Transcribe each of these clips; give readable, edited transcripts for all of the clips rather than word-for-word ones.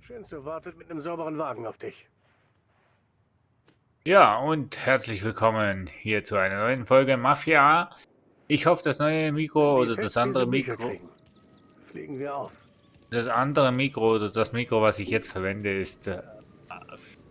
Shinzo wartet mit einem sauberen Wagen auf dich. Ja, und herzlich willkommen hier zu einer neuen Folge Mafia. Ich hoffe, das neue Mikro Wenn oder die das Feds andere diese Bücher Mikro, kriegen, fliegen wir auf. das Mikro, was ich jetzt verwende, ist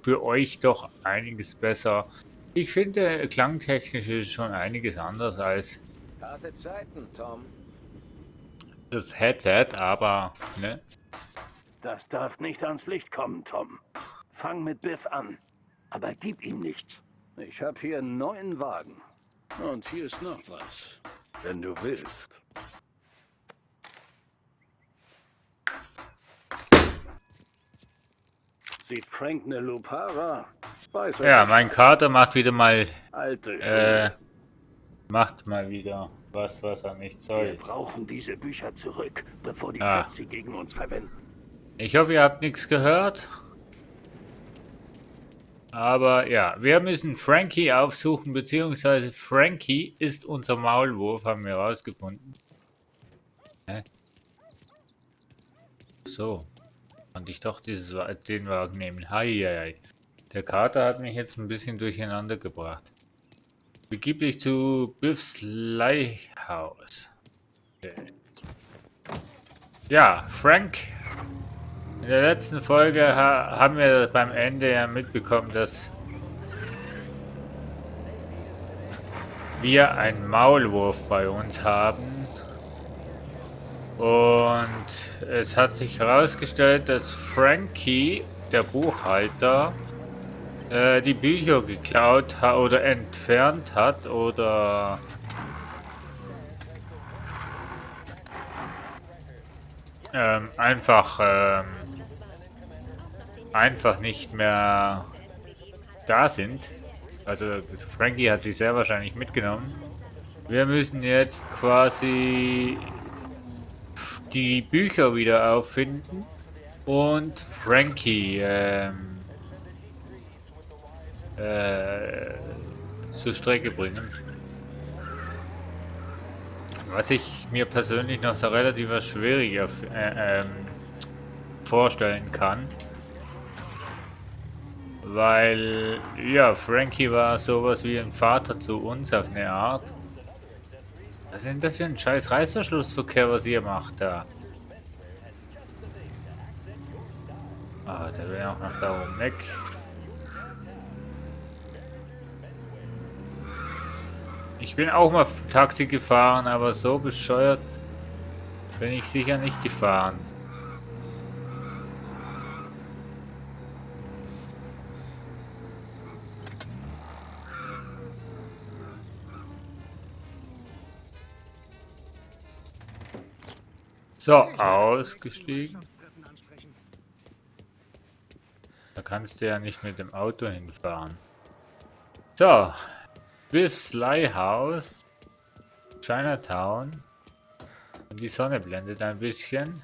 für euch doch einiges besser. Ich finde, klangtechnisch ist schon einiges anders als Harte Zeiten, Tom. das Headset, aber ne? Das darf nicht ans Licht kommen, Tom. Fang mit Biff an, aber gib ihm nichts. Ich habe hier einen neuen Wagen. Und hier ist noch was, wenn du willst. Sieht Frank eine Lupara? Weiß er Ja, mein Bescheid. Kater macht wieder mal, Alte Schule. was er nicht Wir soll. brauchen diese Bücher zurück, bevor die Ah. Feds sie gegen uns verwenden. Ich hoffe, ihr habt nichts gehört. Aber ja, wir müssen Frankie aufsuchen, beziehungsweise Frankie ist unser Maulwurf, haben wir rausgefunden. Hä? So, konnte ich doch den Wagen nehmen. Heieiei. Der Kater hat mich jetzt ein bisschen durcheinander gebracht. Begib dich zu Biffs Leihhaus. Okay. Ja, Frank. In der letzten Folge haben wir beim Ende ja mitbekommen, dass wir einen Maulwurf bei uns haben. Und es hat sich herausgestellt, dass Frankie, der Buchhalter, die Bücher geklaut hat oder entfernt hat oder einfach nicht mehr da sind. Also Frankie hat sich sehr wahrscheinlich mitgenommen. Wir müssen jetzt quasi die Bücher wieder auffinden und Frankie zur Strecke bringen. Was ich mir persönlich noch so relativ schwieriger vorstellen kann. Weil, ja, Frankie war sowas wie ein Vater zu uns auf eine Art. Was ist denn das für ein scheiß Reißverschlussverkehr, was ihr macht da? Ah, der will auch noch da oben weg. Ich bin auch mal Taxi gefahren, aber so bescheuert bin ich sicher nicht gefahren. So, ausgestiegen. Da kannst du ja nicht mit dem Auto hinfahren. So, Biffs Leihhaus, Chinatown. Und die Sonne blendet ein bisschen.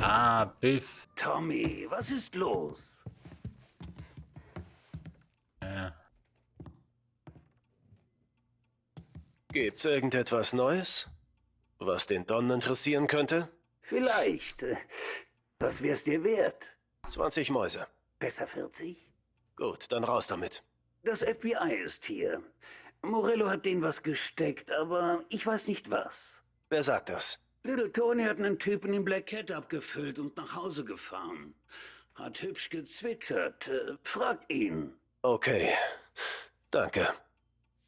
Ah, Biff. Tommy, was ist los? Ja. Gibt's irgendetwas Neues, was den Don interessieren könnte? Vielleicht. Was wär's dir wert? 20 Mäuse. Besser 40? Gut, dann raus damit. Das FBI ist hier. Morello hat denen was gesteckt, aber ich weiß nicht was. Wer sagt das? Little Tony hat einen Typen in Black Cat abgefüllt und nach Hause gefahren. Hat hübsch gezwittert. Fragt ihn. Okay, danke.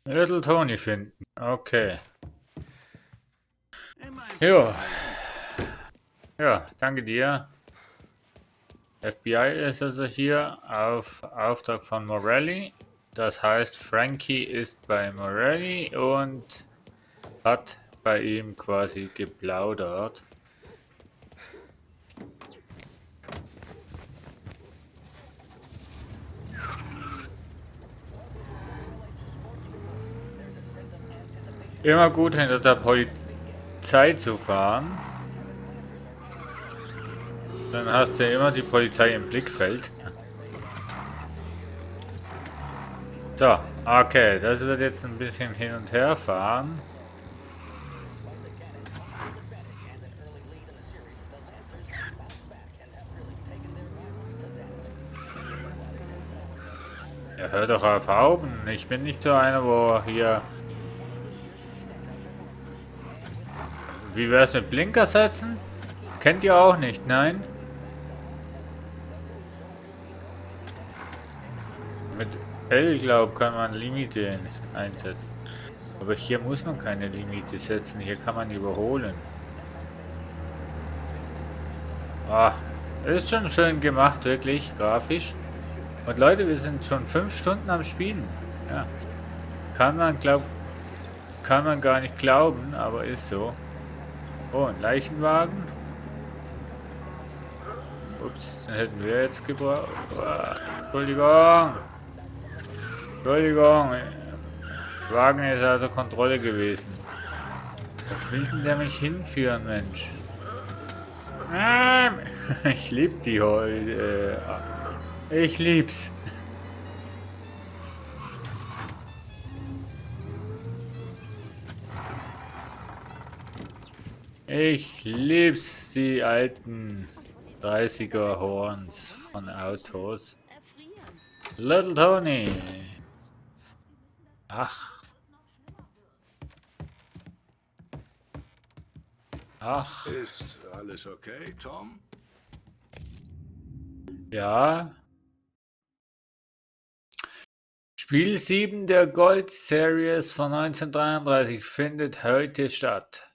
Little Tony finden. Okay. Jo. Ja, danke dir. FBI ist also hier auf Auftrag von Morelli. Das heißt, Frankie ist bei Morelli und hat bei ihm quasi geplaudert. Immer gut hinter der Polizei zu fahren. Dann hast du immer die Polizei im Blickfeld. So, okay, das wird jetzt ein bisschen hin und her fahren. Ja, hör doch auf Hauben. Ich bin nicht so einer, wo hier... Wie wär's mit Blinker setzen? Kennt ihr auch nicht, nein? Mit L, glaub, kann man Limite einsetzen. Aber hier muss man keine Limite setzen. Hier kann man überholen. Ah, ist schon schön gemacht, wirklich, grafisch. Und Leute, wir sind schon 5 Stunden am Spielen. Ja. Kann man gar nicht glauben, aber ist so. Oh, ein Leichenwagen. Ups, den hätten wir jetzt gebraucht. Entschuldigung. Entschuldigung. Wagen ist also Kontrolle gewesen. Wo will denn der mich hinführen, Mensch? Ich lieb die heute. Ich lieb's. Ich lieb's, die alten 30er Horns von Autos. Little Tony. Ach. Ach. Ist alles okay, Tom? Ja. Spiel 7 der Gold Series von 1933 findet heute statt.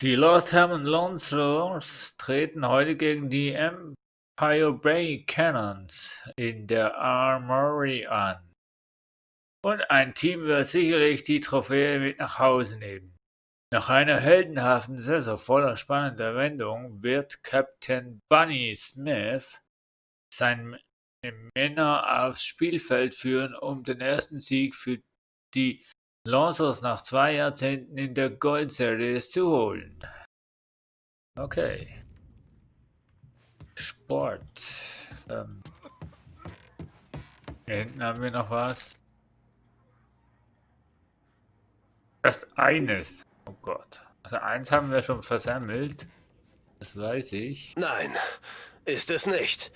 Die Lost Hammond Lancers treten heute gegen die Empire Bay Cannons in der Armory an. Und ein Team wird sicherlich die Trophäe mit nach Hause nehmen. Nach einer heldenhaften Saison voller spannender Wendungen wird Captain Bunny Smith seine Männer aufs Spielfeld führen, um den ersten Sieg für die Lancers nach 2 Jahrzehnten in der Gold Series zu holen. Okay. Sport. Hier hinten haben wir noch was. Erst eines. Oh Gott. Also eins haben wir schon versammelt. Das weiß ich. Nein, ist es nicht.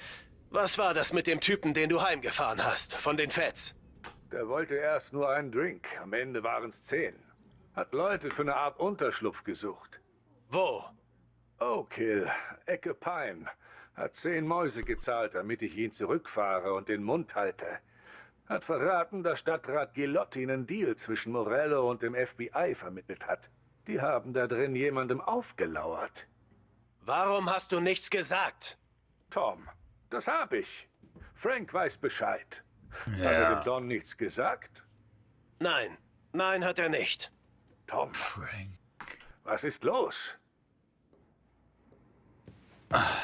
Was war das mit dem Typen, den du heimgefahren hast, von den Feds? Der wollte erst nur einen Drink. Am Ende waren es 10. Hat Leute für eine Art Unterschlupf gesucht. Wo? Oak Hill, Ecke Pine. Hat 10 Mäuse gezahlt, damit ich ihn zurückfahre und den Mund halte. Hat verraten, dass Stadtrat Gilotti einen Deal zwischen Morello und dem FBI vermittelt hat. Die haben da drin jemandem aufgelauert. Warum hast du nichts gesagt? Tom, das hab ich. Frank weiß Bescheid. Hat Ja. er dem Don nichts gesagt? Nein, nein hat er nicht. Tom, Frank. was ist los?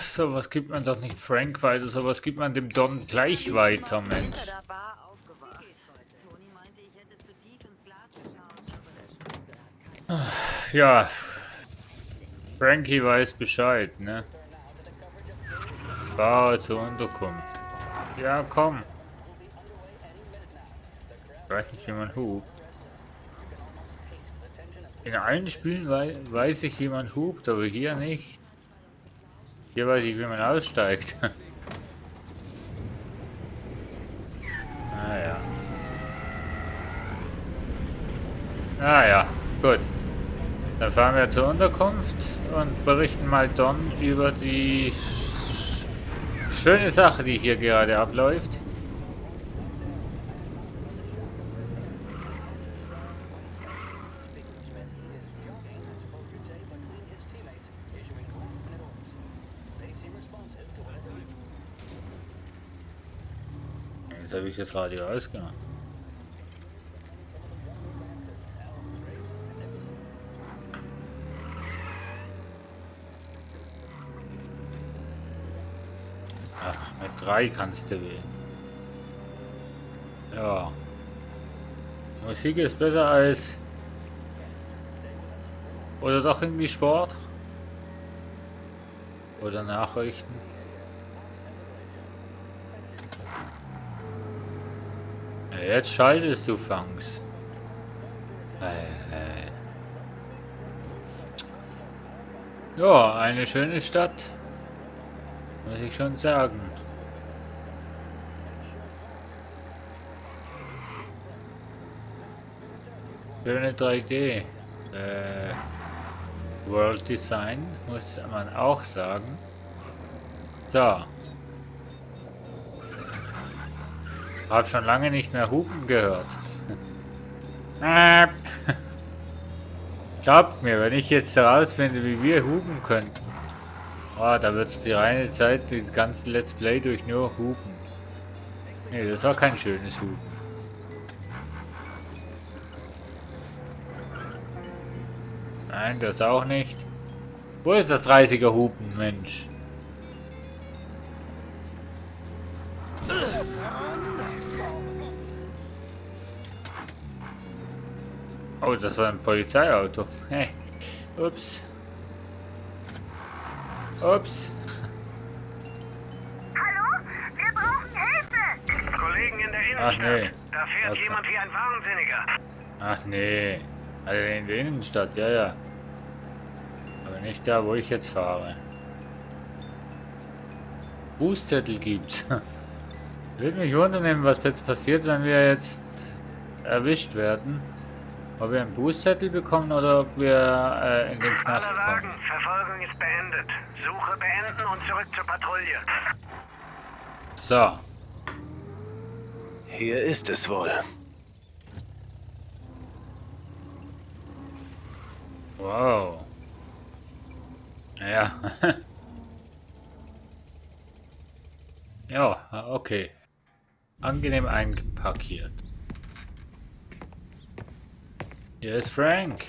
Sowas gibt man doch nicht Frank weiter, sowas gibt man dem Don gleich weiter, Mensch. Ja, Frankie weiß Bescheid, ne? Fahre zur Unterkunft. Ja, komm. Ich weiß nicht, wie man hupt. In allen Spielen weiß ich, wie man hupt, aber hier nicht. Hier weiß ich, wie man aussteigt. Naja. Naja, gut. Dann fahren wir zur Unterkunft und berichten mal Don über die schöne Sache, die hier gerade abläuft. Jetzt habe ich das Radio ausgemacht. Ach, mit 3 kannst du wählen. Ja. Musik ist besser als... Oder doch irgendwie Sport? Oder Nachrichten? Ja, jetzt schaltest du, Fangs. Ja, eine schöne Stadt. Muss ich schon sagen. Schöne 3D. World Design, muss man auch sagen. So. Hab schon lange nicht mehr Hupen gehört. Glaubt mir, wenn ich jetzt herausfinde, wie wir hupen können. Oh, da wird es die reine Zeit, die ganze Let's Play durch nur Hupen. Nee, das war kein schönes Hupen. Nein, das auch nicht. Wo ist das 30er Hupen, Mensch? Oh, das war ein Polizeiauto. Hey. Ups. Ups. Hallo? Wir brauchen Hilfe! Kollegen in der Ach Innenstadt. nee. Da fährt Okay. jemand wie ein Wahnsinniger. Ach nee. Also in der Innenstadt, ja, ja. Aber nicht da, wo ich jetzt fahre. Bußzettel gibt's. Würde mich wundern, was jetzt passiert, wenn wir jetzt erwischt werden. Ob wir einen Bußzettel bekommen oder ob wir in den Knast Alle Wagen, kommen. Verfolgung ist beendet. Suche beenden und zurück zur Patrouille. So. Hier ist es wohl. Wow. Ja. Ja, okay. Angenehm eingeparkiert. Hier ist Frank.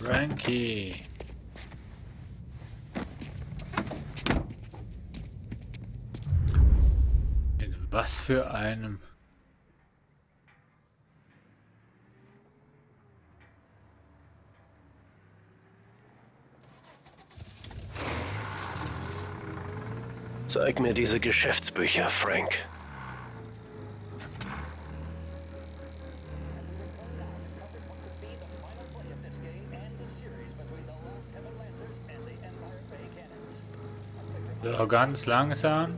Frankie. Mit was für einem... Zeig mir diese Geschäftsbücher, Frank. So, ganz langsam.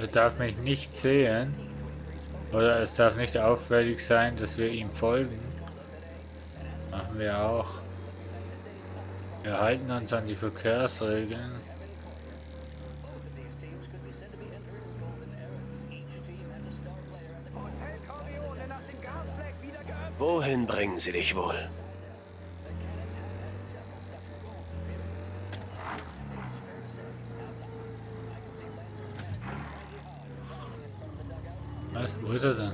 Er darf mich nicht sehen. Oder es darf nicht auffällig sein, dass wir ihm folgen. Machen wir auch. Wir halten uns an die Verkehrsregeln. Wohin bringen sie dich wohl? Was? Wo ist er denn?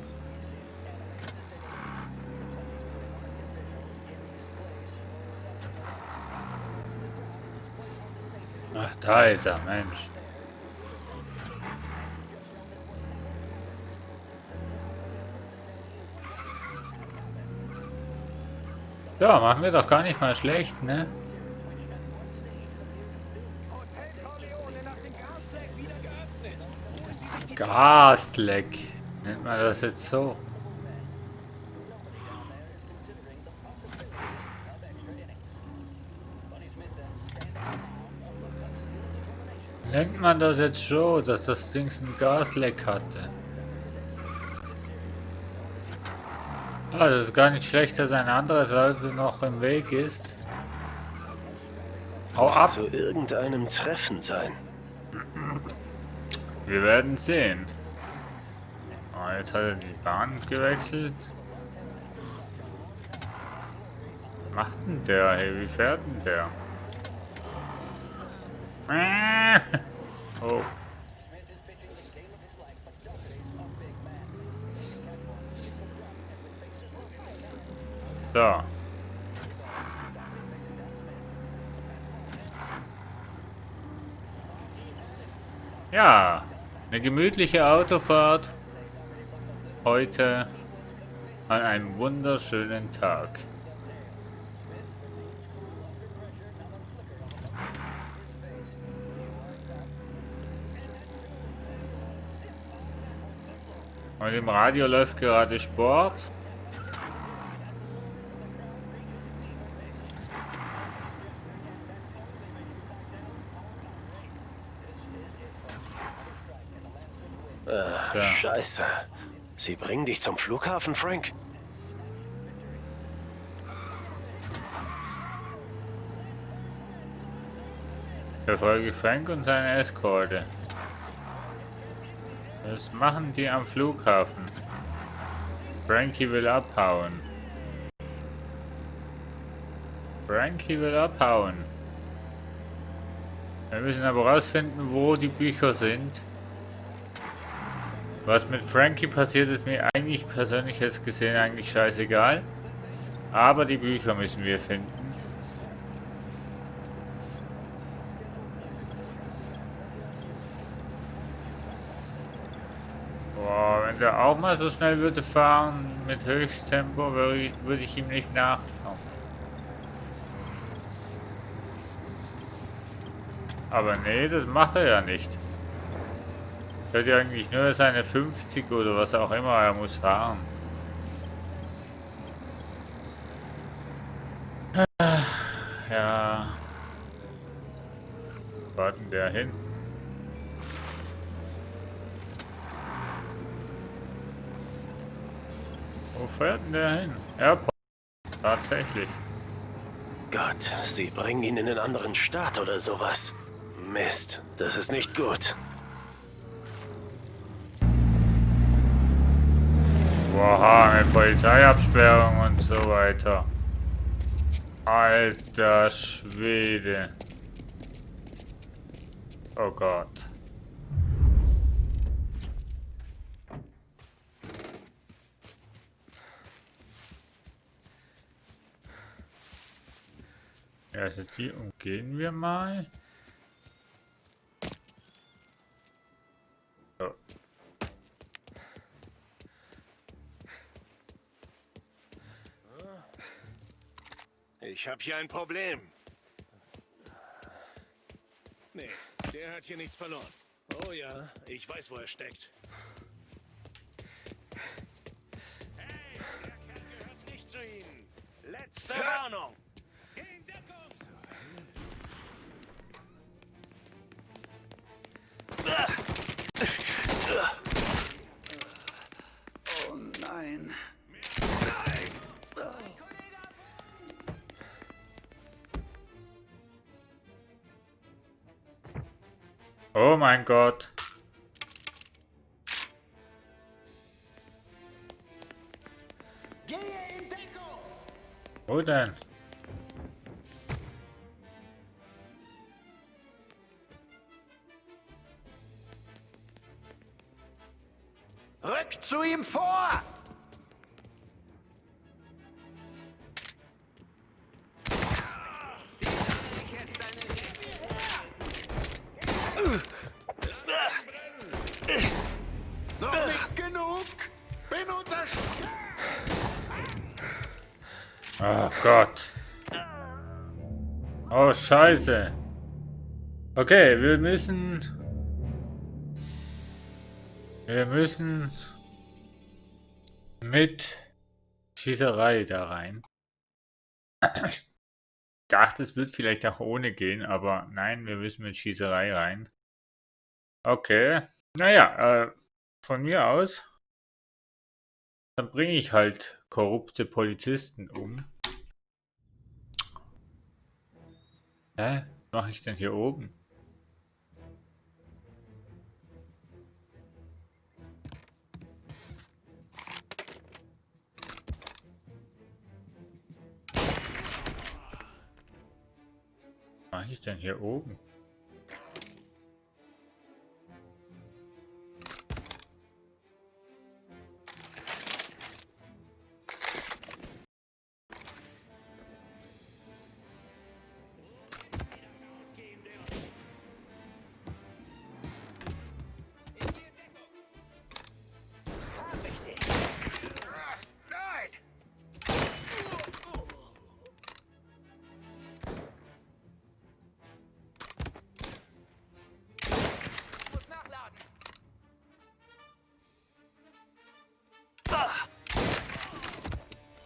Ach, da ist er, Mensch. Ja, machen wir doch gar nicht mal schlecht, ne? Gasleck. Nennt man das jetzt so? Denkt man das jetzt schon, dass das Ding ein Gasleck hatte? Ah, das ist gar nicht schlecht, dass ein anderes Auto noch im Weg ist. Hau Muss ab! zu irgendeinem Treffen sein. Wir werden sehen. Oh, jetzt hat er die Bahn gewechselt. Was macht denn der? Hey, wie fährt denn der? Oh. So. Ja, eine gemütliche Autofahrt heute an einem wunderschönen Tag. Und im Radio läuft gerade Sport. Ja. Scheiße. Sie bringen dich zum Flughafen, Frank? Verfolge Frank und seine Eskorte. Was machen die am Flughafen? Frankie will abhauen. Frankie will abhauen. Wir müssen aber rausfinden, wo die Bücher sind. Was mit Frankie passiert, ist mir eigentlich persönlich jetzt gesehen eigentlich scheißegal. Aber die Bücher müssen wir finden. Boah, wenn der auch mal so schnell würde fahren mit Höchsttempo, würde ich ihm nicht nachkommen. Aber nee, das macht er ja nicht. Er hat ja eigentlich nur seine 50 oder was auch immer, er muss fahren. Ja. Wo fährt denn der hin? Wo fährt denn der hin? Airport. Tatsächlich. Gott, sie bringen ihn in einen anderen Staat oder sowas. Mist, das ist nicht gut. Boah, eine Polizeiabsperrung und so weiter. Alter Schwede. Oh Gott. Also die umgehen wir mal. So. Ich habe hier ein Problem. Nee, der hat hier nichts verloren. Oh ja, ich weiß, wo er steckt. Hey, der Kerl gehört nicht zu Ihnen. Letzte Warnung. Gegen Deckung. Oh nein. Oh mein Gott. Wo denn? Rück zu ihm vor! Noch nicht genug. Bin unterstützt. Oh Gott. Oh Scheiße. Okay, wir müssen mit Schießerei da rein. Ich dachte, es wird vielleicht auch ohne gehen, aber nein, wir müssen mit Schießerei rein. Okay. Naja, von mir aus. Dann bringe ich halt korrupte Polizisten um. Hä? Was mache ich denn hier oben? Was mache ich denn hier oben?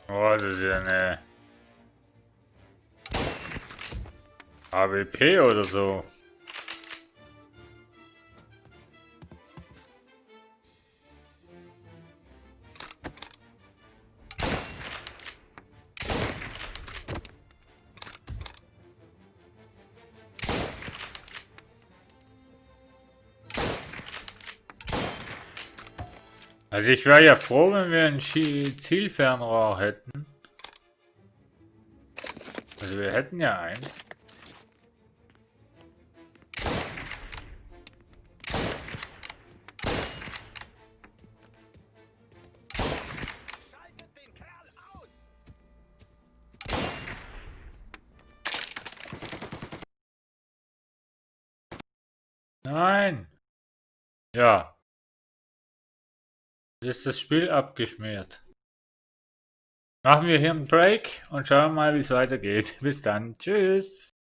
Oh, das ist ja eine AWP oder so. Also ich wäre ja froh, wenn wir ein Zielfernrohr hätten. Also wir hätten ja eins. Nein. Ja. Jetzt ist das Spiel abgeschmiert. Machen wir hier einen Break und schauen mal, wie es weitergeht. Bis dann. Tschüss.